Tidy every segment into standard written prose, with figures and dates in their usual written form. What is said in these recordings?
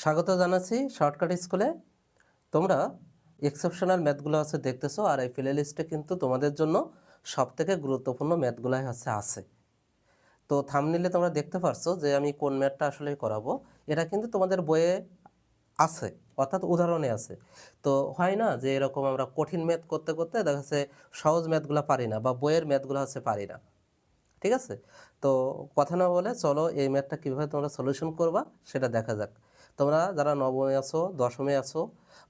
স্বাগত জানাচ্ছি শর্টকাট স্কুলে। তোমরা এক্সেপশনাল ম্যাথগুলো আছে দেখতেছো, আর এই প্লে লিস্টে কিন্তু তোমাদের জন্য সবথেকে গুরুত্বপূর্ণ ম্যাথগুলাই আছে। তো থাম্বনেইলে তোমরা দেখতে পারছো যে আমি কোন ম্যাথটা আসলে করাবো। এটা কিন্তু তোমাদের বইয়ে আছে, অর্থাৎ উদাহরণে আছে। তো হয় না যে এরকম আমরা কঠিন ম্যাথ করতে করতে দেখা যাচ্ছে সহজ ম্যাথগুলো পারি না, বা বইয়ের ম্যাথগুলো পারি না। ঠিক আছে, তো কথা না বলে চলো এই ম্যাথটা কীভাবে তোমরা সলিউশন করবা সেটা দেখা যাক। তোমরা যারা নবমে আছো, দশমে আছো,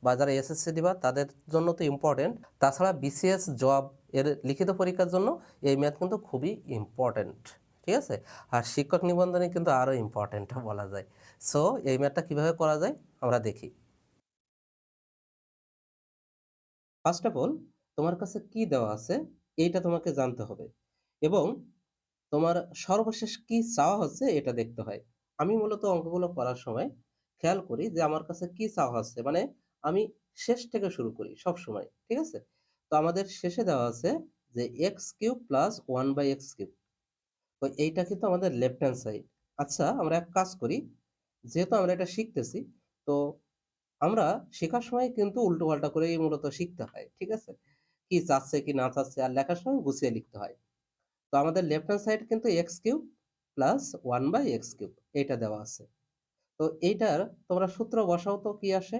বা যারা এসএসসি দিবা তাদের জন্য তো ইম্পর্টেন্ট। তাছাড়া বিসিএস জব এর লিখিত পরীক্ষার জন্য এই ম্যাথ কিন্তু খুবই ইম্পর্টেন্ট। ঠিক আছে, আর শিক্ষক নিবন্ধনে কিন্তু আরও ইম্পর্টেন্ট বলা যায়। সো এই ম্যাথটা কীভাবে করা যায় আমরা দেখি। ফার্স্ট অফ অল, তোমার কাছে কি দেওয়া আছে এইটা তোমাকে জানতে হবে, এবং তোমার সর্বশেষ কি চাওয়া হচ্ছে এটা দেখতে হয়। আমি মূলত অঙ্কগুলো করার সময় খেয়াল করি যে আমার কাছে কি চাওয়া হচ্ছে, মানে আমি শেষ থেকে শুরু করি সব সময়। ঠিক আছে, তো আমাদের শেষে দেওয়া আছে যে x cube plus one by x cube. তো এইটা কিন্তু আমাদের লেফট হ্যান্ড সাইড। আচ্ছা, আমরা এক কাজ করি, যেহেতু আমরা এটা শিখতেছি, তো আমরা শেখার সময় কিন্তু উল্টো পাল্টা করেই মূলত শিখতে হয়। ঠিক আছে, কি চাচ্ছে কি না চাচ্ছে, আর লেখার সময় গুছিয়ে লিখতে হয়। তো আমাদের লেফট হ্যান্ড সাইড কিন্তু x cube plus one by x cube এইটা দেওয়া আছে। তো এইটার তোমরা সূত্র বসাও তো কি আসে।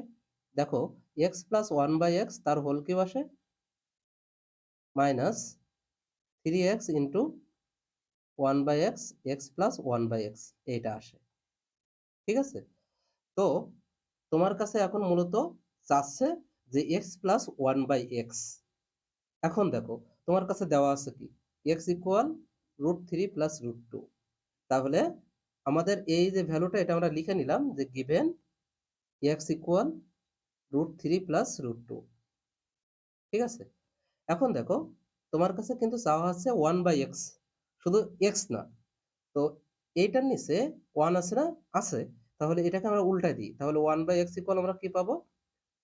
দেখো, x plus one by x তার হোল কিউব আসে minus three x into one by x, x plus one by x এইটা আসে। ঠিক আছে, তো তোমার কাছে এখন মূলত চাচ্ছে যে x plus one by x. এখন দেখো তোমার কাছে দেওয়া আছে কি, x equal root three plus root two. তাহলে আমাদের এই যে ভ্যালুটা এটা আমরা লিখে নিলাম যে given x equal root three plus root two. ঠিক আছে, এখন দেখো তোমার কাছে কিন্তু চাওয়া হচ্ছে ওয়ান বাই এক্স, শুধু এক্স না। তো এইটার নিচে ওয়ান আছে না, আছে। তাহলে এটাকে আমরা উল্টাই দিই, তাহলে ওয়ান বাই এক্স ইকুয়াল আমরা কি পাবো,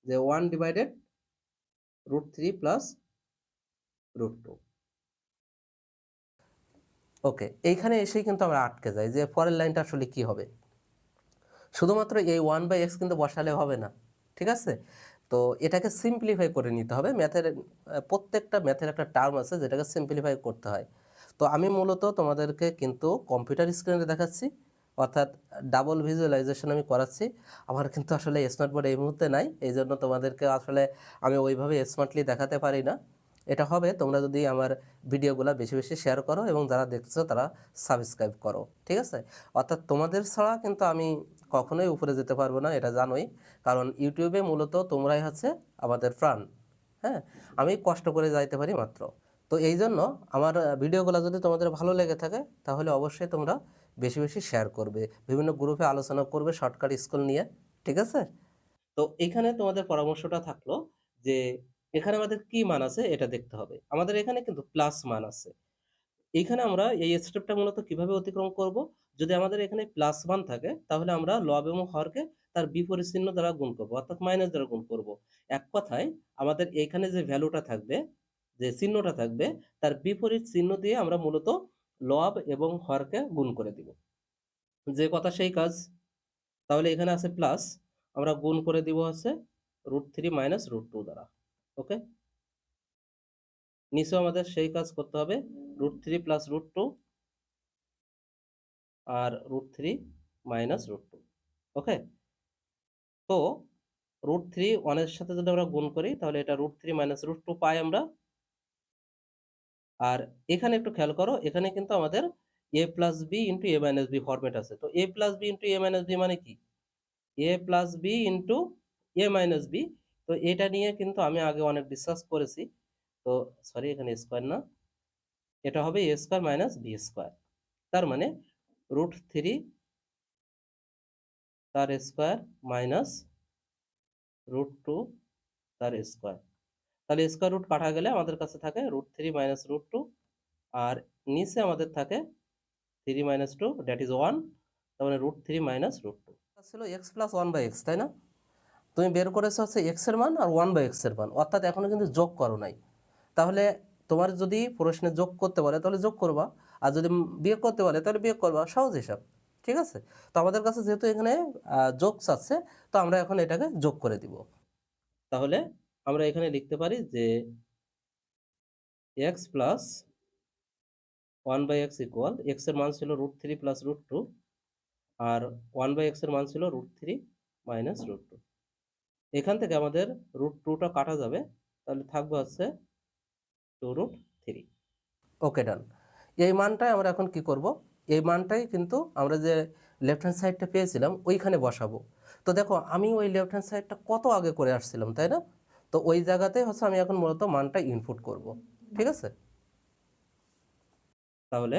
যে one divided root three plus root two. Okay, এইখানে এসেই কিন্তু আমরা আটকে যাই যে পরের লাইনটা আসলে কি হবে। শুধুমাত্র এই ওয়ান বাই এক্স কিন্তু বসালে হবে না। ঠিক আছে, তো এটাকে সিম্পলিফাই করে নিতে হবে। ম্যাথের প্রত্যেকটা ম্যাথের একটা টার্ম আছে যেটাকে সিম্পলিফাই করতে হয়। তো আমি মূলত তোমাদেরকে কিন্তু কম্পিউটার স্ক্রিনে দেখাচ্ছি, অর্থাৎ ডাবল ভিজুয়ালাইজেশন আমি করাচ্ছি। আমার কিন্তু আসলে স্মার্ট বোর্ড এই মুহূর্তে নাই, এই জন্য তোমাদেরকে আসলে আমি ওইভাবে স্মার্টলি দেখাতে পারি না। এটা হবে তোমরা যদি আমার ভিডিওগুলো বেশি বেশি শেয়ার করো, এবং যারা দেখছো তারা সাবস্ক্রাইব করো। ঠিক আছে, অর্থাৎ তোমাদের ছাড়া কিন্তু আমি কখনোই উপরে যেতে পারবো না, এটা জানোই। কারণ ইউটিউবে মূলত তোমরাই হচ্ছে আমাদের প্রাণ। হ্যাঁ, আমি কষ্ট করে যাইতে পারি মাত্র। তো এই জন্য আমার ভিডিওগুলো যদি তোমাদের ভালো লেগে থাকে তাহলে অবশ্যই তোমরা বেশি বেশি শেয়ার করবে, বিভিন্ন গ্রুপে আলোচনা করবে শর্টকাট স্কুল নিয়ে। ঠিক আছে, তো এখানে তোমাদের পরামর্শটা থাকলো যে এখানে আমাদের কি মান আছে এটা দেখতে হবে। আমাদের এখানে কিন্তু প্লাস মান আছে। এইখানে আমরা এই স্টেপটা মূলত কিভাবে অতিক্রম করব, যদি আমাদের এখানে প্লাস মান থাকে তাহলে আমরা লব এবং হরকে তার বিপরীত চিহ্ন দ্বারা গুণ করব, অর্থাৎ মাইনাস দ্বারা গুণ করব। এক কথায় আমাদের এখানে যে ভ্যালুটা থাকবে, যে চিহ্নটা থাকবে, তার বিপরীত চিহ্ন দিয়ে আমরা মূলত লব এবং হরকে গুণ করে দিব। যে কথা সেই কাজ। তাহলে এখানে আছে প্লাস, আমরা গুণ করে দিব হচ্ছে root three minus root two দ্বারা। ওকে, নিচেও আমাদের সেই কাজ করতে হবে, root three plus root two আর root three minus root two. Okay, তো রুট থ্রি ওয়ানের সাথে যদি আমরা গুণ করি তাহলে এটা root three minus root two পাই আমরা। আর এখানে একটু খেয়াল করো, এখানে কিন্তু আমাদের a plus b into a minus b format আছে। তো a plus b into a minus b মানে কি, a plus b into a minus b. তো এটা নিয়ে কিন্তু আমি আগে অনেক ডিসকাস করেছি। তো সরি, এখানে স্কোয়ার না, এটা হবে a square minus b square. তার মানে রুট থ্রি তার স্কোয়ার মাইনাস রুট টু তার স্কোয়ার। তাহলে স্কোয়ার রুট কাটা গেলে আমাদের কাছে থাকে root three minus root two, আর নিচে আমাদের থাকে three minus two, that is one. তার মানে root three minus root two ছিল x plus one by x, তাই না? তুমি বের করেছো হচ্ছে এক্স এর মান আর ওয়ান বাই এক্স এর মান, অর্থাৎ এখনো কিন্তু যোগ করো নাই। তাহলে তোমার যদি প্রশ্নে যোগ করতে বলে তাহলে যোগ করবা, আর যদি বিয়োগ করতে বলে তাহলে বিয়োগ করবা, সহজ হিসাব। ঠিক আছে? তো আমাদের কাছে যেহেতু এখানে যোগ চাচ্ছে, তো আমরা এখন এটাকে যোগ করে দিব। তাহলে আমরা এখানে লিখতে পারি যে x plus 1/x equal x এর মান ছিল √3 প্লাস √2 আর 1/x এর মান ছিল √3 মাইনাস √2। এখান থেকে আমাদের √2টা কাটা যাবে, তাহলে থাকবে হচ্ছে 2√3। ওকে, ডান। এই মানটাই আমরা এখন কি করব, এই মানটাই কিন্তু আমরা যে লেফট হ্যান্ড সাইডটা পেয়েছিলাম ওইখানে বসাবো। তো দেখো আমি ওই লেফট হ্যান্ড সাইডটা কত আগে করে আসছিলাম, তাই না? তো ওই জায়গাতে হচ্ছে আমি এখন মূলত মানটা ইনপুট করব, ঠিক আছে? তাহলে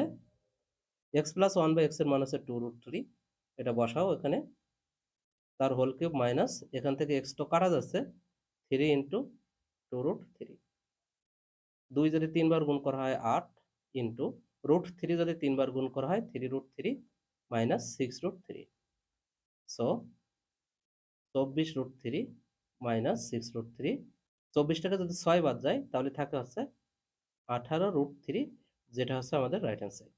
x প্লাস 1/x এর মান হচ্ছে 2√3, এটা বসাও এখানে, তার হোল কিউব মাইনাস এখান থেকে x তো কাটা যাচ্ছে 3 ইন্টু 2√3। 2 যদি 3 বার গুণ করা হয় 8 ইন্টু √3 যদি 3 বার গুণ করা হয় 3√3 মাইনাস 6√3। So 24√3 minus 6√3। 24টাকে যদি 6 বাদ যায় তাহলে থাকে হচ্ছে 18√3, যেটা হচ্ছে আমাদের রাইট হ্যান্ড সাইড।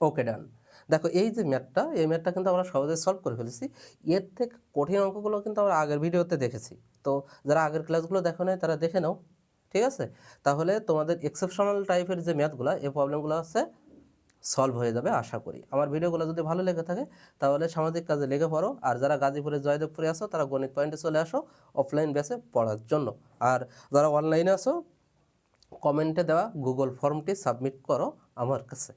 ওকে, ডান। দেখো এই যে ম্যাথটা, এই ম্যাথটা কিন্তু আমরা সহজে সলভ করে ফেলেছি। এর থেকে কঠিন অঙ্কগুলো কিন্তু আমরা আগের ভিডিওতে দেখেছি। তো যারা আগের ক্লাসগুলো দেখো নাই তারা দেখে নাও, ঠিক আছে? তাহলে তোমাদের এক্সেপশনাল টাইপের যে ম্যাথগুলো, এই প্রবলেমগুলো হচ্ছে সলভ হয়ে যাবে আশা করি। আমার ভিডিওগুলো যদি ভালো লেগে থাকে তাহলে সামাজিক কাজে লেগে পড়ো। আর যারা গাজীপুরে জয়দেবপুরে আসো তারা গণিত পয়েন্টে চলে আসো অফলাইন বেসে পড়ার জন্য। আর যারা অনলাইনে আসো কমেন্টে দেওয়া গুগল ফর্মটি সাবমিট করো আমার কাছে,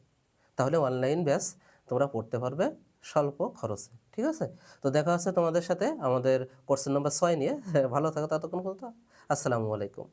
তাহলে অনলাইন ব্যাচ তোমরা পড়তে পারবে স্বল্প খরচে, ঠিক আছে? তো দেখা হচ্ছে তোমাদের সাথে আমাদের কোর্সের নম্বর 6 নিয়ে। ভালো থাকো ততক্ষণ পর্যন্ত। আসসালামু আলাইকুম।